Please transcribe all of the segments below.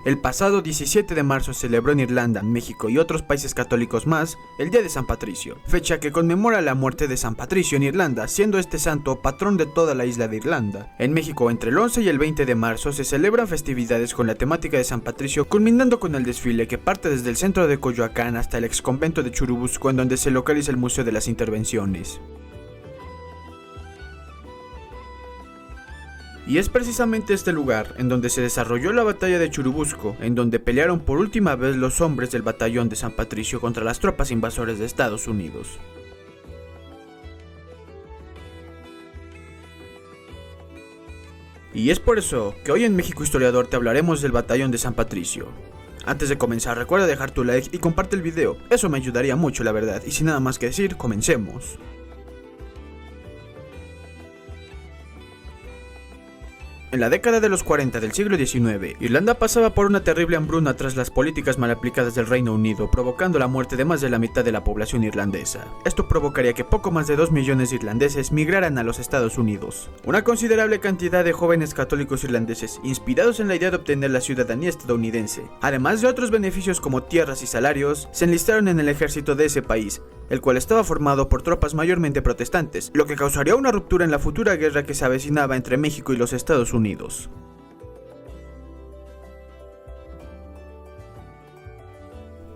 El pasado 17 de marzo se celebró en Irlanda, México y otros países católicos más el Día de San Patricio, fecha que conmemora la muerte de San Patricio en Irlanda, siendo este santo patrón de toda la isla de Irlanda. En México, entre el 11 y el 20 de marzo se celebran festividades con la temática de San Patricio, culminando con el desfile que parte desde el centro de Coyoacán hasta el exconvento de Churubusco, en donde se localiza el Museo de las Intervenciones. Y es precisamente este lugar en donde se desarrolló la batalla de Churubusco, en donde pelearon por última vez los hombres del batallón de San Patricio contra las tropas invasoras de Estados Unidos. Y es por eso que hoy en México Historiador te hablaremos del batallón de San Patricio. Antes de comenzar, recuerda dejar tu like y comparte el video, eso me ayudaría mucho la verdad, y sin nada más que decir, comencemos. En la década de los 40 del siglo XIX, Irlanda pasaba por una terrible hambruna tras las políticas mal aplicadas del Reino Unido, provocando la muerte de más de la mitad de la población irlandesa. Esto provocaría que poco más de 2 millones de irlandeses migraran a los Estados Unidos. Una considerable cantidad de jóvenes católicos irlandeses, inspirados en la idea de obtener la ciudadanía estadounidense, además de otros beneficios como tierras y salarios, se enlistaron en el ejército de ese país, el cual estaba formado por tropas mayormente protestantes, lo que causaría una ruptura en la futura guerra que se avecinaba entre México y los Estados Unidos.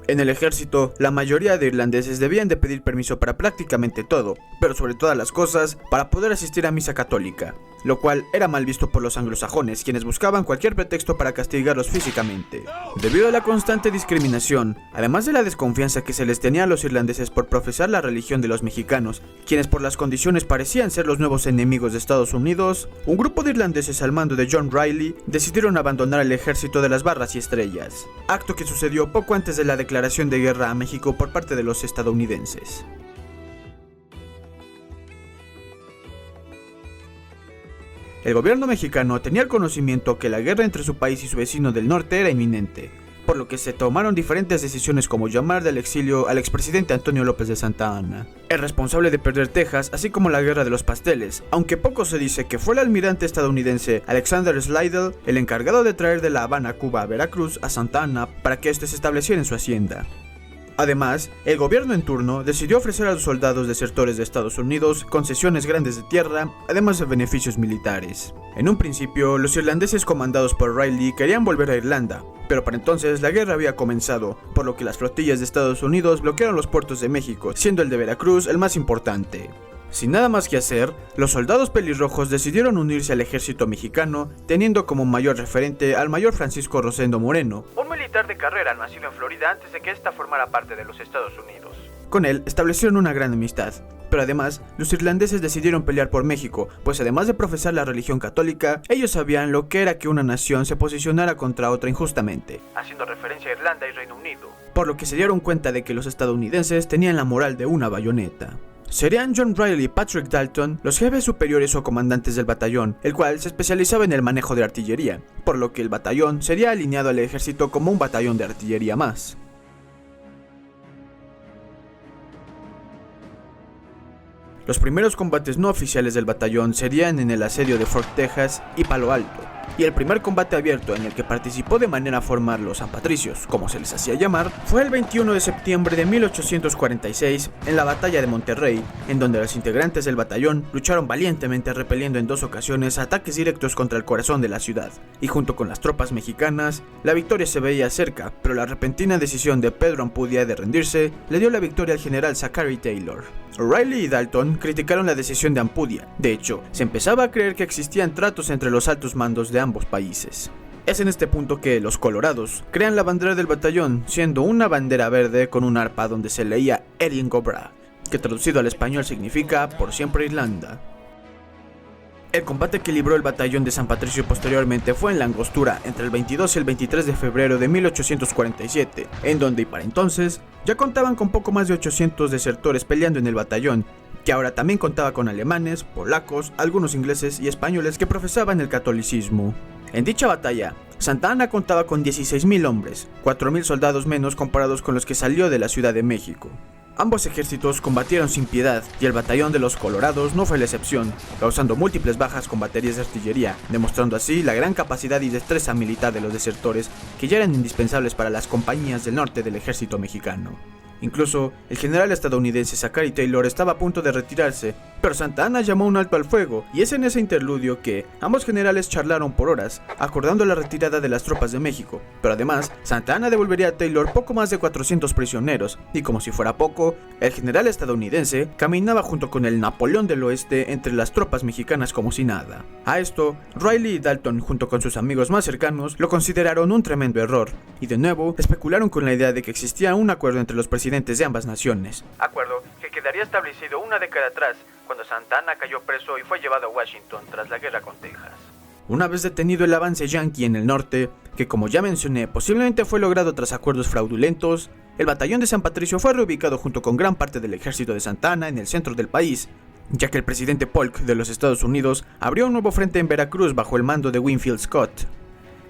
En el ejército, la mayoría de irlandeses debían de pedir permiso para prácticamente todo, pero sobre todas las cosas, para poder asistir a misa católica, lo cual era mal visto por los anglosajones, quienes buscaban cualquier pretexto para castigarlos físicamente. Debido a la constante discriminación, además de la desconfianza que se les tenía a los irlandeses por profesar la religión de los mexicanos, quienes por las condiciones parecían ser los nuevos enemigos de Estados Unidos, un grupo de irlandeses al mando de John Riley decidieron abandonar el ejército de las barras y estrellas, acto que sucedió poco antes de la declaración de guerra a México por parte de los estadounidenses. El gobierno mexicano tenía el conocimiento que la guerra entre su país y su vecino del norte era inminente, por lo que se tomaron diferentes decisiones como llamar del exilio al expresidente Antonio López de Santa Anna, el responsable de perder Texas, así como la guerra de los pasteles, aunque poco se dice que fue el almirante estadounidense Alexander Slidell el encargado de traer de La Habana, Cuba, a Veracruz a Santa Anna para que éste se estableciera en su hacienda. Además, el gobierno en turno decidió ofrecer a los soldados desertores de Estados Unidos concesiones grandes de tierra, además de beneficios militares. En un principio, los irlandeses comandados por Riley querían volver a Irlanda, pero para entonces la guerra había comenzado, por lo que las flotillas de Estados Unidos bloquearon los puertos de México, siendo el de Veracruz el más importante. Sin nada más que hacer, los soldados pelirrojos decidieron unirse al ejército mexicano, teniendo como mayor referente al mayor Francisco Rosendo Moreno, un militar de carrera nacido en Florida antes de que ésta formara parte de los Estados Unidos. Con él establecieron una gran amistad, pero además, los irlandeses decidieron pelear por México, pues además de profesar la religión católica, ellos sabían lo que era que una nación se posicionara contra otra injustamente, haciendo referencia a Irlanda y Reino Unido, por lo que se dieron cuenta de que los estadounidenses tenían la moral de una bayoneta. Serían John Riley y Patrick Dalton los jefes superiores o comandantes del batallón, el cual se especializaba en el manejo de artillería, por lo que el batallón sería alineado al ejército como un batallón de artillería más. Los primeros combates no oficiales del batallón serían en el asedio de Fort Texas y Palo Alto, y el primer combate abierto en el que participó de manera formal los San Patricios, como se les hacía llamar, fue el 21 de septiembre de 1846 en la batalla de Monterrey, en donde los integrantes del batallón lucharon valientemente repeliendo en 2 ocasiones ataques directos contra el corazón de la ciudad, y junto con las tropas mexicanas, la victoria se veía cerca, pero la repentina decisión de Pedro Ampudia de rendirse le dio la victoria al general Zachary Taylor. Riley y Dalton criticaron la decisión de Ampudia. De hecho, se empezaba a creer que existían tratos entre los altos mandos de ambos países. Es en este punto que los colorados crean la bandera del batallón, siendo una bandera verde con un arpa donde se leía Erin go Bragh, que traducido al español significa por siempre Irlanda. El combate que libró el batallón de San Patricio posteriormente fue en la Angostura entre el 22 y el 23 de febrero de 1847, en donde y para entonces ya contaban con poco más de 800 desertores peleando en el batallón, que ahora también contaba con alemanes, polacos, algunos ingleses y españoles que profesaban el catolicismo. En dicha batalla, Santa Anna contaba con 16.000 hombres, 4.000 soldados menos comparados con los que salió de la Ciudad de México. Ambos ejércitos combatieron sin piedad y el batallón de los Colorados no fue la excepción, causando múltiples bajas con baterías de artillería, demostrando así la gran capacidad y destreza militar de los desertores que ya eran indispensables para las compañías del norte del ejército mexicano. Incluso, el general estadounidense Zachary Taylor estaba a punto de retirarse, pero Santa Anna llamó un alto al fuego, y es en ese interludio que ambos generales charlaron por horas, acordando la retirada de las tropas de México. Pero además, Santa Anna devolvería a Taylor poco más de 400 prisioneros, y como si fuera poco, el general estadounidense caminaba junto con el Napoleón del Oeste entre las tropas mexicanas como si nada. A esto, Riley y Dalton, junto con sus amigos más cercanos, lo consideraron un tremendo error, y de nuevo especularon con la idea de que existía un acuerdo entre los presidentes de ambas naciones. Acuerdo que quedaría establecido una década atrás, cuando Santa Anna cayó preso y fue llevado a Washington tras la guerra con Texas. Una vez detenido el avance yanqui en el norte, que como ya mencioné posiblemente fue logrado tras acuerdos fraudulentos, el batallón de San Patricio fue reubicado junto con gran parte del ejército de Santa Anna en el centro del país, ya que el presidente Polk de los Estados Unidos abrió un nuevo frente en Veracruz bajo el mando de Winfield Scott.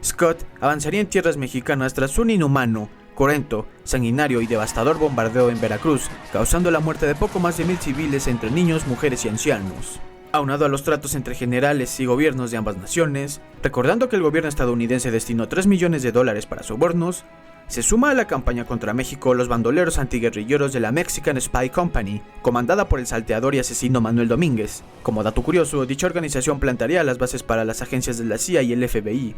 Scott avanzaría en tierras mexicanas tras un inhumano, cruento, sanguinario y devastador bombardeo en Veracruz, causando la muerte de poco más de 1000 civiles entre niños, mujeres y ancianos. Aunado a los tratos entre generales y gobiernos de ambas naciones, recordando que el gobierno estadounidense destinó $3 millones para sobornos, se suma a la campaña contra México los bandoleros antiguerrilleros de la Mexican Spy Company, comandada por el salteador y asesino Manuel Domínguez. Como dato curioso, dicha organización plantaría las bases para las agencias de la CIA y el FBI.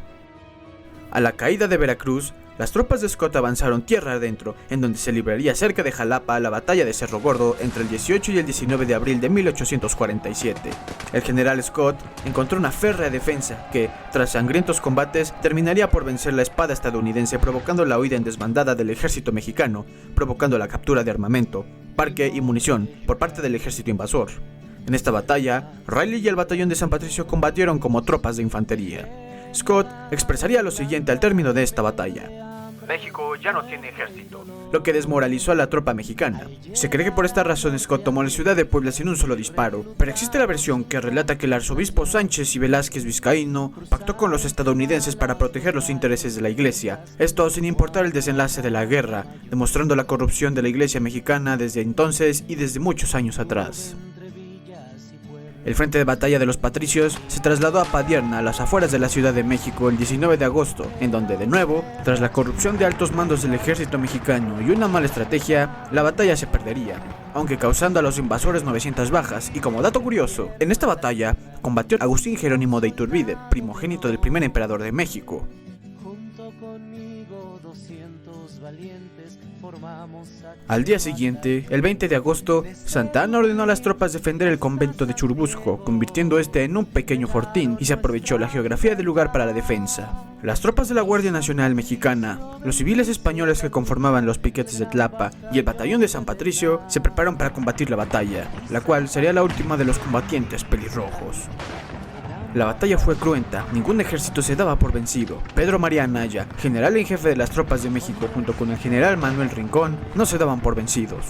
A la caída de Veracruz, las tropas de Scott avanzaron tierra adentro, en donde se libraría cerca de Jalapa la batalla de Cerro Gordo entre el 18 y el 19 de abril de 1847. El general Scott encontró una férrea defensa que, tras sangrientos combates, terminaría por vencer la espada estadounidense, provocando la huida en desbandada del ejército mexicano, provocando la captura de armamento, parque y munición por parte del ejército invasor. En esta batalla, Riley y el batallón de San Patricio combatieron como tropas de infantería. Scott expresaría lo siguiente al término de esta batalla: México ya no tiene ejército, lo que desmoralizó a la tropa mexicana. Se cree que por esta razón Scott tomó la ciudad de Puebla sin un solo disparo, pero existe la versión que relata que el arzobispo Sánchez y Velázquez Vizcaíno pactó con los estadounidenses para proteger los intereses de la iglesia, esto sin importar el desenlace de la guerra, demostrando la corrupción de la iglesia mexicana desde entonces y desde muchos años atrás. El frente de batalla de los patricios se trasladó a Padierna, a las afueras de la Ciudad de México, el 19 de agosto, en donde de nuevo, tras la corrupción de altos mandos del ejército mexicano y una mala estrategia, la batalla se perdería, aunque causando a los invasores 900 bajas. Y como dato curioso, en esta batalla combatió Agustín Jerónimo de Iturbide, primogénito del primer emperador de México. Al día siguiente, el 20 de agosto, Santa Anna ordenó a las tropas defender el convento de Churubusco, convirtiendo este en un pequeño fortín, y se aprovechó la geografía del lugar para la defensa. Las tropas de la Guardia Nacional Mexicana, los civiles españoles que conformaban los piquetes de Tlapa y el batallón de San Patricio se prepararon para combatir la batalla, la cual sería la última de los combatientes pelirrojos. La batalla fue cruenta, ningún ejército se daba por vencido. Pedro María Anaya, general en jefe de las tropas de México junto con el general Manuel Rincón, no se daban por vencidos.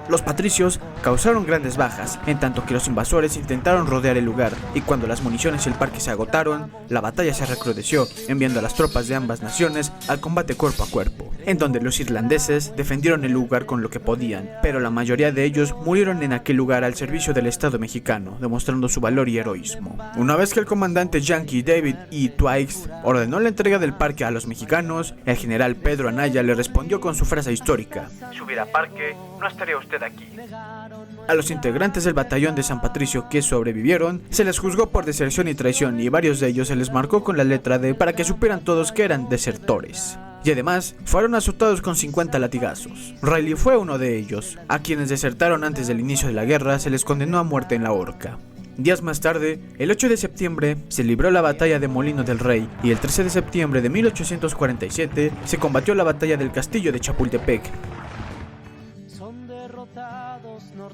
Los patricios causaron grandes bajas, en tanto que los invasores intentaron rodear el lugar, y cuando las municiones y el parque se agotaron, la batalla se recrudeció, enviando a las tropas de ambas naciones al combate cuerpo a cuerpo, en donde los irlandeses defendieron el lugar con lo que podían, pero la mayoría de ellos murieron en aquel lugar al servicio del Estado mexicano, demostrando su valor y heroísmo. Una vez que el comandante yankee David E. Twiggs ordenó la entrega del parque a los mexicanos, el general Pedro Anaya le respondió con su frase histórica: "Si hubiera parque, no estaría usted aquí". A los integrantes del batallón de San Patricio que sobrevivieron, se les juzgó por deserción y traición, y varios de ellos se les marcó con la letra D para que supieran todos que eran desertores. Y además, fueron azotados con 50 latigazos. Riley fue uno de ellos. A quienes desertaron antes del inicio de la guerra se les condenó a muerte en la horca. Días más tarde, el 8 de septiembre, se libró la batalla de Molino del Rey, y el 13 de septiembre de 1847 se combatió la batalla del castillo de Chapultepec.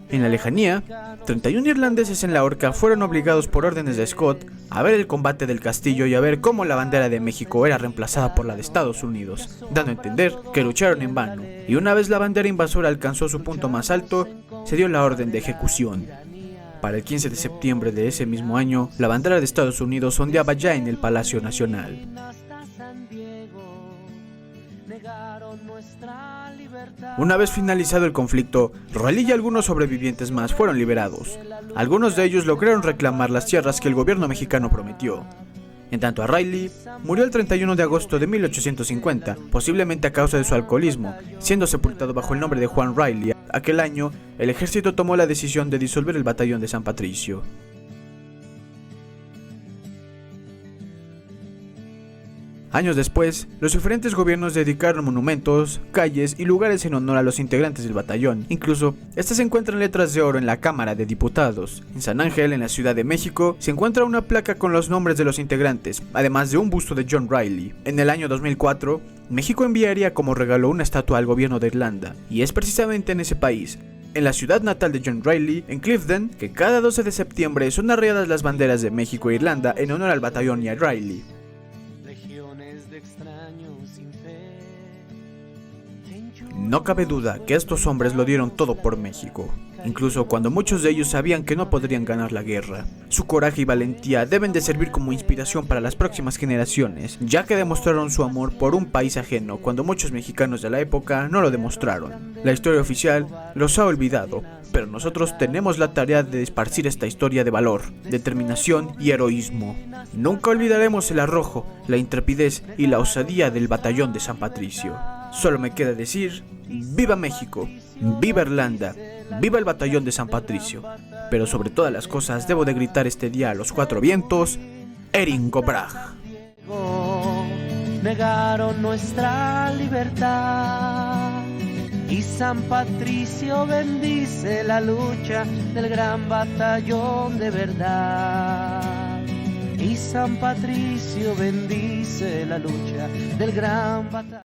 En la lejanía, 31 irlandeses en la horca fueron obligados por órdenes de Scott a ver el combate del castillo y a ver cómo la bandera de México era reemplazada por la de Estados Unidos, dando a entender que lucharon en vano, y una vez la bandera invasora alcanzó su punto más alto, se dio la orden de ejecución. Para el 15 de septiembre de ese mismo año, la bandera de Estados Unidos ondeaba ya en el Palacio Nacional. Una vez finalizado el conflicto, Riley y algunos sobrevivientes más fueron liberados. Algunos de ellos lograron reclamar las tierras que el gobierno mexicano prometió. En tanto a Riley, murió el 31 de agosto de 1850, posiblemente a causa de su alcoholismo, siendo sepultado bajo el nombre de Juan Riley. Aquel año, el ejército tomó la decisión de disolver el batallón de San Patricio. Años después, los diferentes gobiernos dedicaron monumentos, calles y lugares en honor a los integrantes del batallón. Incluso, estas se encuentran letras de oro en la Cámara de Diputados. En San Ángel, en la Ciudad de México, se encuentra una placa con los nombres de los integrantes, además de un busto de John Riley. En el año 2004, México enviaría como regalo una estatua al gobierno de Irlanda, y es precisamente en ese país, en la ciudad natal de John Riley, en Clifden, que cada 12 de septiembre son arriadas las banderas de México e Irlanda en honor al batallón y a Riley. No cabe duda que estos hombres lo dieron todo por México, incluso cuando muchos de ellos sabían que no podrían ganar la guerra. Su coraje y valentía deben de servir como inspiración para las próximas generaciones, ya que demostraron su amor por un país ajeno cuando muchos mexicanos de la época no lo demostraron. La historia oficial los ha olvidado, pero nosotros tenemos la tarea de esparcir esta historia de valor, determinación y heroísmo. Nunca olvidaremos el arrojo, la intrepidez y la osadía del batallón de San Patricio. Solo me queda decir, ¡viva México! ¡Viva Irlanda! ¡Viva el batallón de San Patricio! Pero sobre todas las cosas debo de gritar este día a los cuatro vientos, Erin go bragh. Negaron nuestra libertad y San Patricio bendice la lucha del gran batallón de verdad. Y San Patricio bendice la lucha del gran batallón.